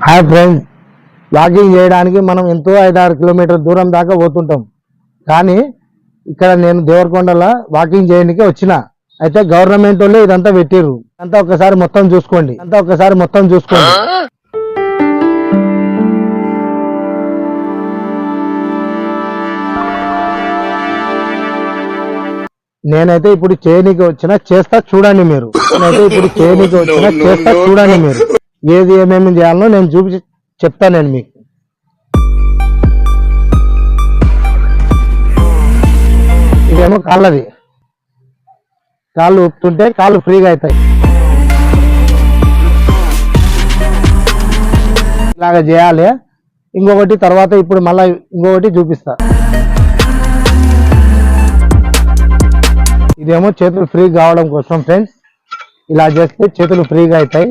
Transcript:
Hi friends, walking చేయడానికి మనం ఎంతో 5-6 కిలోమీటర్ దూరం దాకా పోతుంటాం. కానీ ఇక్కడ నేను దేవరకొండల వాకింగ్ చేయడానికి వచ్చిన. అయితే గవర్నమెంట్ వాళ్ళు ఇదంతా పెట్టిర్రు. అంతా ఒకసారి మొత్తం చూసుకోండి. నేనైతే ఇప్పుడు చేయనీకి వచ్చిన, చేస్తా చూడండి మీరు. ఏది ఏమేమి చేయాలనో నేను చెప్తాను నేను మీకు. ఇదేమో కాళ్ళది. కాళ్ళు ఊపుతుంటే కాళ్ళు ఫ్రీగా అవుతాయి. ఇలాగ చేయాలి. ఇంకొకటి తర్వాత ఇప్పుడు మళ్ళీ ఇంకొకటి చూపిస్తా. ఇదేమో చేతులు ఫ్రీ కావడం కోసం ఫ్రెండ్స్. ఇలా చేస్తే చేతులు ఫ్రీగా అవుతాయి.